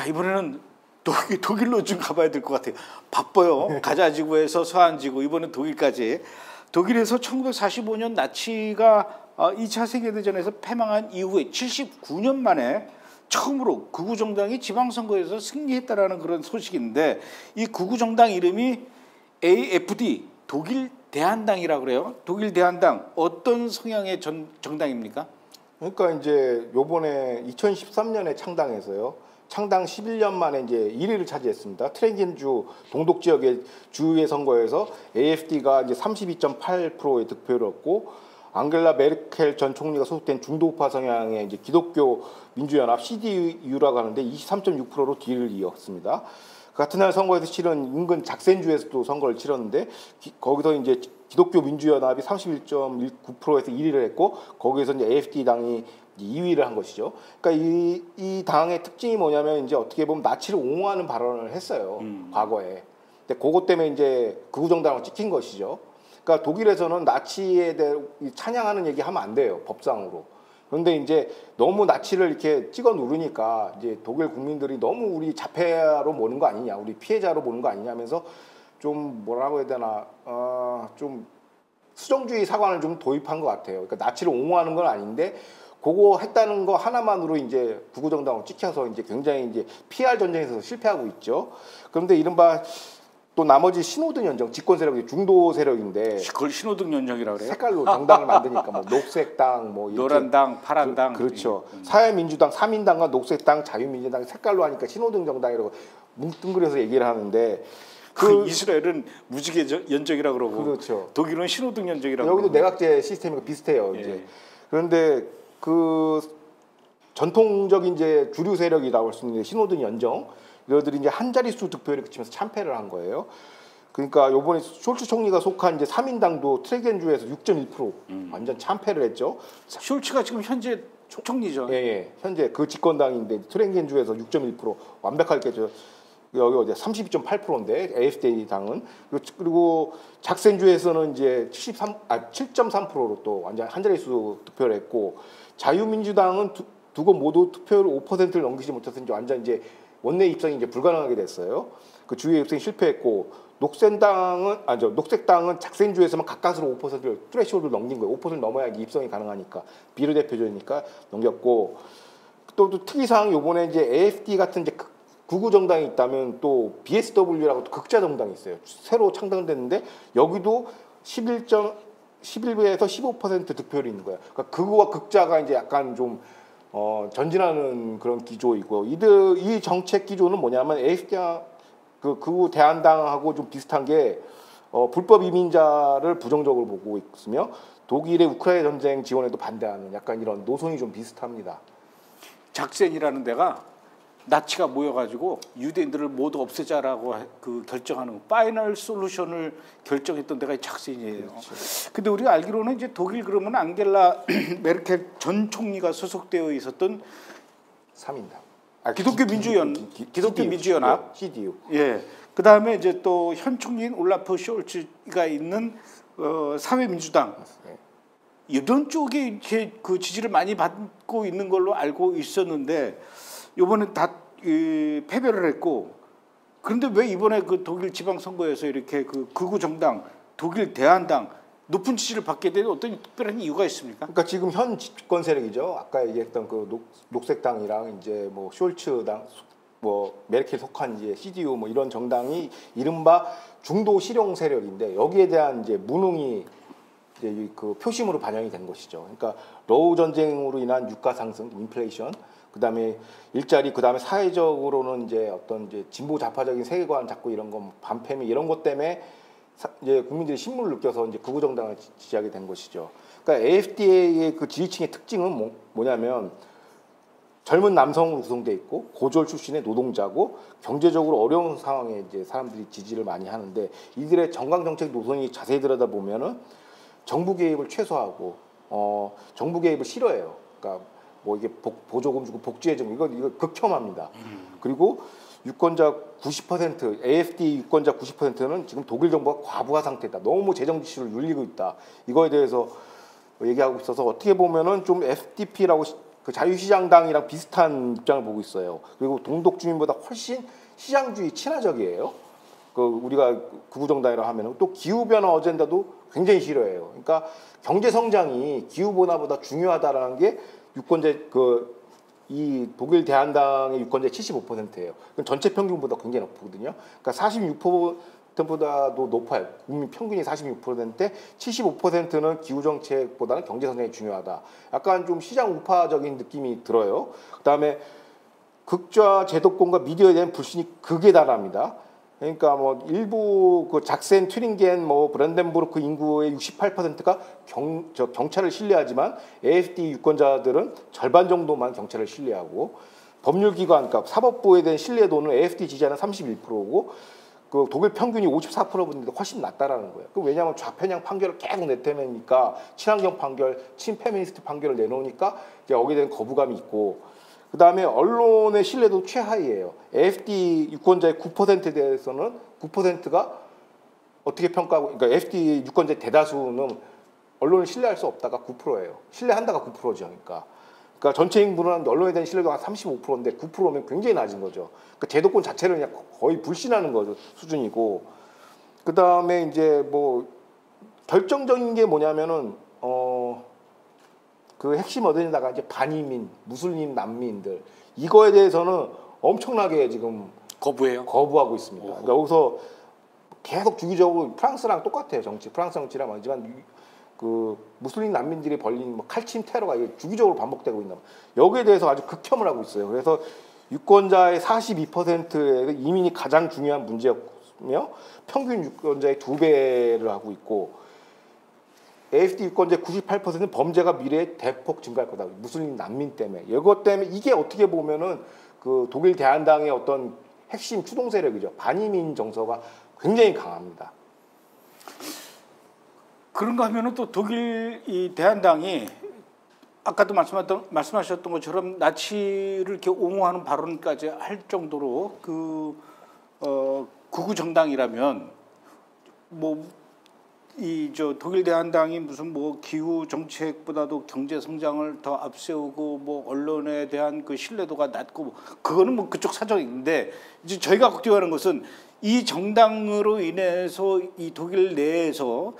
자, 이번에는 독일로 좀 가봐야 될 것 같아요. 바빠요. 가자지구에서 서한지구, 이번엔 독일까지. 독일에서 1945년 나치가 2차 세계대전에서 패망한 이후에 79년 만에 처음으로 극우 정당이 지방선거에서 승리했다라는 그런 소식인데, 이 극우 정당 이름이 AfD, 독일 대한당이라고 그래요. 독일 대한당, 어떤 성향의 정당입니까? 그러니까 이제 요번에 2013년에 창당해서요. 창당 11년 만에 이제 1위를 차지했습니다. 트랭겐주 동독 지역의 주의 선거에서 AfD가 이제 32.8%의 득표를 얻고, 앙겔라 메르켈 전 총리가 소속된 중도우파 성향의 이제 기독교 민주연합 CDU라고 하는데 23.6%로 뒤를 이었습니다. 같은 날 선거에서 치른 인근 작센주에서도 선거를 치렀는데 거기서 이제 기독교 민주연합이 31.19%에서 1위를 했고, 거기에서 이제 AfD 당이 2위를 한 것이죠. 그러니까 이 당의 특징이 뭐냐면 이제 어떻게 보면 나치를 옹호하는 발언을 했어요. 과거에. 근데 그것 때문에 이제 극우 정당을 찍힌 것이죠. 그러니까 독일에서는 나치에 대해 찬양하는 얘기 하면 안 돼요, 법상으로. 그런데 이제 너무 나치를 이렇게 찍어 누르니까 이제 독일 국민들이 너무 우리 자폐로 보는 거 아니냐, 우리 피해자로 보는 거 아니냐면서 좀 뭐라고 해야 되나, 좀 수정주의 사관을 좀 도입한 것 같아요. 그러니까 나치를 옹호하는 건 아닌데 그거 했다는 거 하나만으로 이제 극우 정당을 찍혀서 이제 굉장히 이제 PR 전쟁에서 실패하고 있죠. 그런데 이른바 또 나머지 신호등 연정, 집권 세력이 중도 세력인데, 그걸 신호등 연정이라고 그래요? 색깔로 정당을 만드니까 뭐 녹색당, 뭐 노란당, 파란당, 그렇죠. 사회민주당, 사민당과 녹색당, 자유민주당 색깔로 하니까 신호등 정당이라고 뭉뚱그려서 얘기를 하는데, 이스라엘은 무지개 연정이라고 그러고, 그렇죠. 독일은 신호등 연정이라고. 여기도 내각제 시스템이 비슷해요. 예. 이제 그런데 그 전통적인 이제 주류 세력이라고 할 수 있는 신호등 연정, 이들이 이제 한 자릿수 득표율에 그치면서 참패를 한 거예요. 그러니까 요번에 숄츠 총리가 속한 이제 3인당도 트레겐주에서 6.1% 완전 참패를 했죠. 숄츠가 지금 현재 총리죠. 예. 현재 그 집권당인데 트레겐주에서 6.1% 완벽하게 여기 어디 32.8%인데 AfD 당은, 그리고 작센주에서는 이제 7.3%로 또 완전 한 자릿수 득표를 했고, 자유민주당은 두 곳 모두 투표율 5%를 넘기지 못해서 이제 완전 이제 원내 입성이 이제 불가능하게 됐어요. 그 주의 입성이 실패했고, 녹색당은 작센주에서만 가까스로 5%를 트레시홀드를 넘긴 거예요. 5%를 넘어야 입성이 가능하니까, 비례대표제니까 넘겼고, 또 특이사항 요번에 이제 AfD 같은 이제 극우 정당이 있다면 또 BSW라고 또 극자 정당이 있어요. 새로 창당됐는데 여기도 11에서 15% 득표율이 있는 거예요. 그러니까 극우와 극자가 이제 약간 좀 전진하는 그런 기조이고, 이 정책 기조는 뭐냐면 AfD 그 극우 대한당하고 좀 비슷한 게 불법 이민자를 부정적으로 보고 있으며 독일의 우크라이나 전쟁 지원에도 반대하는 약간 이런 노선이 좀 비슷합니다. 작센이라는 데가 나치가 모여가지고 유대인들을 모두 없애자라고 그 결정하는 파이널 솔루션을 결정했던 데가 작센이에요. 그렇죠. 근데 우리가 알기로는 이제 독일 그러면 앙겔라 메르켈 전 총리가 소속되어 있었던 3인당. 기독교 민주연합 CDU. 예. 그다음에 이제 또 현 총리인 올라프 숄츠가 있는 사회민주당. 네. 이런 쪽에 이렇게 그 지지를 많이 받고 있는 걸로 알고 있었는데 이번에 다 패배를 했고, 그런데 왜 이번에 그 독일 지방 선거에서 이렇게 그 극우 정당 독일 대한당 높은 지지를 받게 된 어떤 특별한 이유가 있습니까? 그러니까 지금 현 집권 세력이죠. 아까 얘기했던 그 녹색당이랑 이제 뭐 숄츠당, 뭐 메르켈 속한 이제 CDU 뭐 이런 정당이 이른바 중도 실용 세력인데, 여기에 대한 이제 무능이 이제 그 표심으로 반영이 된 것이죠. 그러니까 러우 전쟁으로 인한 유가 상승, 인플레이션, 그다음에 일자리, 그다음에 사회적으로는 이제 어떤 이제 진보 좌파적인 세계관 자꾸 이런 거 반패미 이런 것 때문에 이제 국민들이 신물을 느껴서 이제 극우 정당을 지지하게 된 것이죠. 그러니까 AfD의 그 지지층의 특징은 뭐냐면 젊은 남성으로 구성돼 있고 고졸 출신의 노동자고 경제적으로 어려운 상황에 이제 사람들이 지지를 많이 하는데, 이들의 정강 정책 노선이 자세히 들여다보면은 정부 개입을 최소화하고 정부 개입을 싫어해요. 그러니까 뭐 이게 보조금 주고 복지해주고 이거 극혐합니다. 그리고 유권자 90%, AfD 유권자 90%는 지금 독일 정부가 과부하 상태다. 너무 재정 지출을 늘리고 있다. 이거에 대해서 얘기하고 있어서 어떻게 보면은 좀 FDP라고 그 자유시장당이랑 비슷한 입장을 보고 있어요. 그리고 동독 주민보다 훨씬 시장주의 친화적이에요. 그 우리가 극우정당이라고 하면은 또 기후변화 어젠다도 굉장히 싫어해요. 그러니까 경제 성장이 기후변화보다 중요하다라는 게 유권자 이 독일 대한당의 유권자의 75%예요. 전체 평균보다 굉장히 높거든요. 그러니까 46%보다도 높아요. 국민 평균이 46%인데 75%는 기후 정책보다는 경제 성장이 중요하다. 약간 좀 시장 우파적인 느낌이 들어요. 그다음에 극좌 제도권과 미디어에 대한 불신이 극에 달합니다. 그러니까 뭐 일부 그 작센, 튜링겐, 뭐 브랜덴부르크 인구의 68%가 경찰을 신뢰하지만 AfD 유권자들은 절반 정도만 경찰을 신뢰하고 법률기관, 그러니까 사법부에 대한 신뢰도는 AfD 지지자는 31%고 그 독일 평균이 54%인데 훨씬 낮다라는 거예요. 그 왜냐하면 좌편향 판결을 계속 내태내니까 친환경 판결, 친페미니스트 판결을 내놓으니까 이제 여기에 대한 거부감이 있고. 그 다음에 언론의 신뢰도 최하위예요. AfD 유권자의 9%에 대해서는 9%가 어떻게 평가하고, 그러니까 AfD 유권자의 대다수는 언론을 신뢰할 수 없다가 9%예요. 신뢰한다가 9%죠. 그러니까 전체 인구는 언론에 대한 신뢰도가 35%인데 9%면 굉장히 낮은 거죠. 그러니까 제도권 자체를 그냥 거의 불신하는 거죠. 수준이고. 그 다음에 이제 뭐 결정적인 게 뭐냐면은 그 핵심 어딘가가 이제 반이민, 무슬림 난민들 이거에 대해서는 엄청나게 지금 거부하고 있습니다. 그러니까 여기서 계속 주기적으로 프랑스랑 똑같아요. 프랑스 정치랑 하지만 그 무슬림 난민들이 벌린 뭐 칼침 테러가 주기적으로 반복되고 있나. 여기에 대해서 아주 극혐을 하고 있어요. 그래서 유권자의 42%의 이민이 가장 중요한 문제였며 평균 유권자의 2배를 하고 있고. AfD 유권자의 98%는 범죄가 미래에 대폭 증가할 거다. 무슬림 난민 때문에. 이것 때문에 이게 어떻게 보면은 그 독일 대한당의 어떤 핵심 추동 세력이죠. 반이민 정서가 굉장히 강합니다. 그런가 하면은 또 독일 이 대한당이 아까도 말씀하셨던 것처럼 나치를 이렇게 옹호하는 발언까지 할 정도로 극우 정당이라면 독일 대한당이 무슨 뭐 기후 정책보다도 경제 성장을 더 앞세우고 뭐 언론에 대한 그 신뢰도가 낮고 그거는 뭐 그쪽 사정인데 이제 저희가 걱정하는 것은 이 정당으로 인해서 이 독일 내에서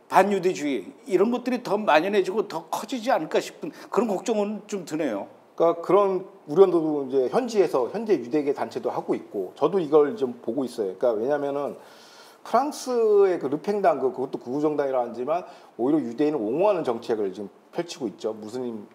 반유대주의 이런 것들이 더 만연해지고 더 커지지 않을까 싶은 그런 걱정은 좀 드네요. 그러니까 그런 우려도 이제 현재 유대계 단체도 하고 있고 저도 이걸 좀 보고 있어요. 그러니까 왜냐면은 프랑스의 그 르팽당 그것도 극우정당이라 하지만 오히려 유대인을 옹호하는 정책을 지금 펼치고 있죠. 무슬림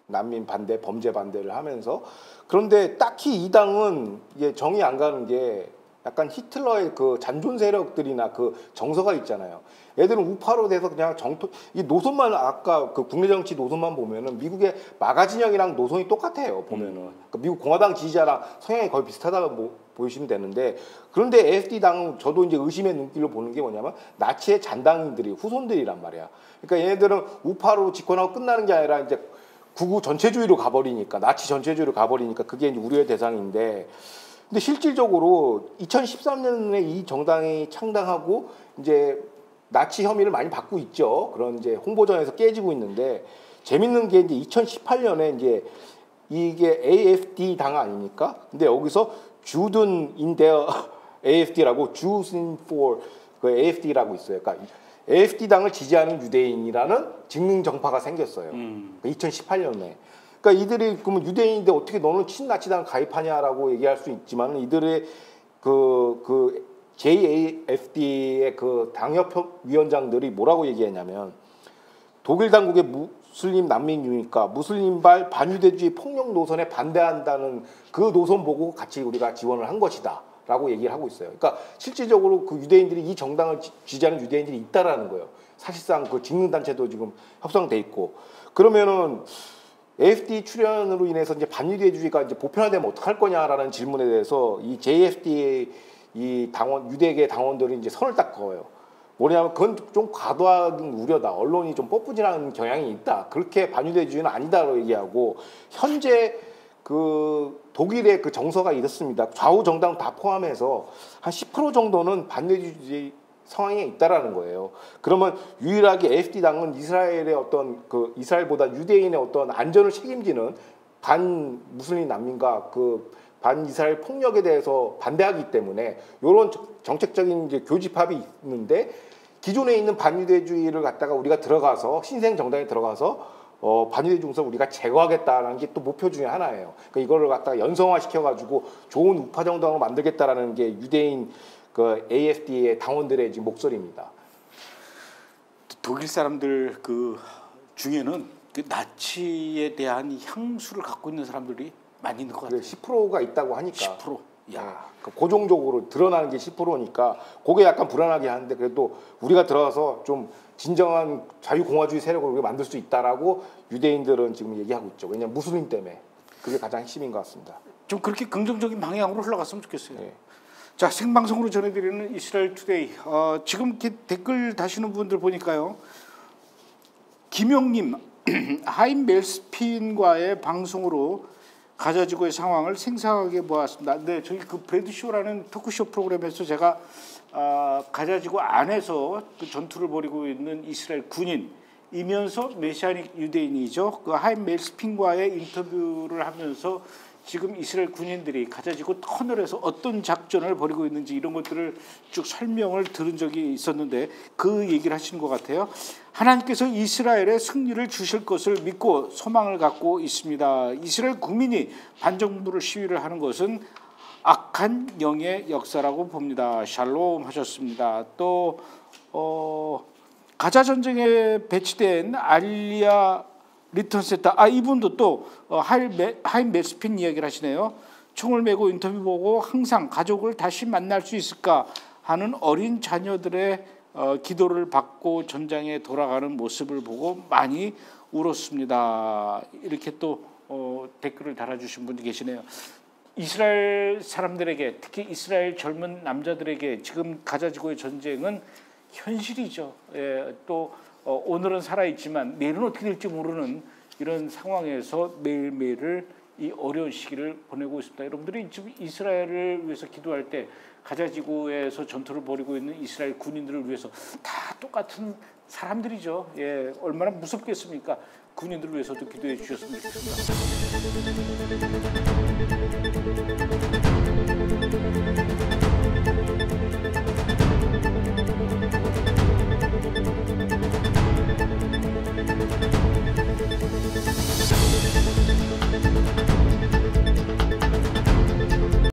난민 반대, 범죄 반대를 하면서. 그런데 딱히 이 당은 이게 정이 안 가는 게 약간 히틀러의 그 잔존 세력들이나 그 정서가 있잖아요. 얘들은 우파로 돼서 그냥 이 노선만 아까 그 국내 정치 노선만 보면은 미국의 마가 진영이랑 노선이 똑같아요. 보면은 그러니까 미국 공화당 지지자랑 성향이 거의 비슷하다고 보시면 되는데 그런데 AfD 당은 저도 이제 의심의 눈길로 보는 게 뭐냐면 나치의 잔당인들이 후손들이란 말이야. 그러니까 얘네들은 우파로 집권하고 끝나는 게 아니라 이제 극우 전체주의로 가버리니까 나치 전체주의로 가버리니까 그게 이제 우려의 대상인데. 근데 실질적으로 2013년에 이 정당이 창당하고 이제 나치 혐의를 많이 받고 있죠. 그런 이제 홍보전에서 깨지고 있는데 재밌는 게 이제 2018년에 이제 이게 AfD 당 아닙니까? 근데 여기서 Juden in their AfD라고 Jews in for 그 AfD라고 있어요. 그러니까 AfD 당을 지지하는 유대인이라는 직능 정파가 생겼어요. 2018년에. 그러니까 이들이 그러면 유대인인데 어떻게 너는 친나치당 가입하냐라고 얘기할 수 있지만 이들의 그 JAFD의 그 당협 위원장들이 뭐라고 얘기했냐면 독일 당국의 무슬림 난민 유니까 무슬림발 반유대주의 폭력 노선에 반대한다는 그 노선 보고 같이 우리가 지원을 한 것이다라고 얘기를 하고 있어요. 그러니까 실질적으로 그 유대인들이 이 정당을 지지하는 유대인들이 있다라는 거예요. 사실상 그 직능 단체도 지금 협상돼 있고 그러면은. AfD 출연으로 인해서 이제 반유대주의가 이제 보편화되면 어떡할 거냐라는 질문에 대해서 이 JFD 이 당원 유대계 당원들이 이제 선을 딱 그어요. 뭐냐면 그건 좀 과도한 우려다. 언론이 좀 뽀뿌진하는 경향이 있다. 그렇게 반유대주의는 아니다라고 얘기하고 현재 그 독일의 그 정서가 이렇습니다. 좌우 정당 다 포함해서 한 10% 정도는 반유대주의 상황에 있다라는 거예요. 그러면 유일하게 AfD 당은 이스라엘의 어떤 그 이스라엘보다 유대인의 어떤 안전을 책임지는 반 무슬림 난민과 그 반 이스라엘 폭력에 대해서 반대하기 때문에 이런 정책적인 이제 교집합이 있는데 기존에 있는 반유대주의를 갖다가 우리가 들어가서 신생 정당에 들어가서 반유대 중성을 우리가 제거하겠다라는 게 또 목표 중에 하나예요. 그러니까 이거를 갖다가 연성화 시켜가지고 좋은 우파 정당으로 만들겠다라는 게 유대인 그 AFD의 당원들의 지금 목소리입니다. 독일 사람들 그 중에는 그 나치에 대한 향수를 갖고 있는 사람들이 많이 있는 것 같아요. 10%가 있다고 하니까. 10%. 야. 고정적으로 드러나는 게 10%니까 그게 약간 불안하게 하는데 그래도 우리가 들어가서 좀 진정한 자유공화주의 세력을 우리가 만들 수 있다라고 유대인들은 지금 얘기하고 있죠. 왜냐하면 무슬림 때문에 그게 가장 핵심인 것 같습니다. 좀 그렇게 긍정적인 방향으로 흘러갔으면 좋겠어요. 네. 자, 생방송으로 전해드리는 이스라엘 투데이. 지금 이렇게 댓글 다시는 분들 보니까요. 김용님, 하임 멜스핀과의 방송으로 가자지구의 상황을 생생하게 보았습니다. 네, 저희 그 브래드쇼라는 토크쇼 프로그램에서 제가 가자지구 안에서 그 전투를 벌이고 있는 이스라엘 군인이면서 메시아닉 유대인이죠. 그 하임 멜스핀과의 인터뷰를 하면서 지금 이스라엘 군인들이 가자지구 터널에서 어떤 작전을 벌이고 있는지 이런 것들을 쭉 설명을 들은 적이 있었는데 그 얘기를 하시는 것 같아요. 하나님께서 이스라엘에 승리를 주실 것을 믿고 소망을 갖고 있습니다. 이스라엘 국민이 반정부를 시위를 하는 것은 악한 영의 역사라고 봅니다. 샬롬 하셨습니다. 또 가자 전쟁에 배치된 알리아 리턴센터 이분도 또 하임 멜스핀 이야기를 하시네요. 총을 메고 인터뷰 보고 항상 가족을 다시 만날 수 있을까 하는 어린 자녀들의 기도를 받고 전장에 돌아가는 모습을 보고 많이 울었습니다. 이렇게 또 댓글을 달아주신 분이 계시네요. 이스라엘 사람들에게 특히 이스라엘 젊은 남자들에게 지금 가자지구의 전쟁은 현실이죠. 예, 또 오늘은 살아있지만 내일은 어떻게 될지 모르는 이런 상황에서 매일매일을 이 어려운 시기를 보내고 있습니다. 여러분들이 지금 이스라엘을 위해서 기도할 때 가자지구에서 전투를 벌이고 있는 이스라엘 군인들을 위해서 다 똑같은 사람들이죠. 예, 얼마나 무섭겠습니까? 군인들을 위해서도 기도해 주셨으면 좋겠습니다.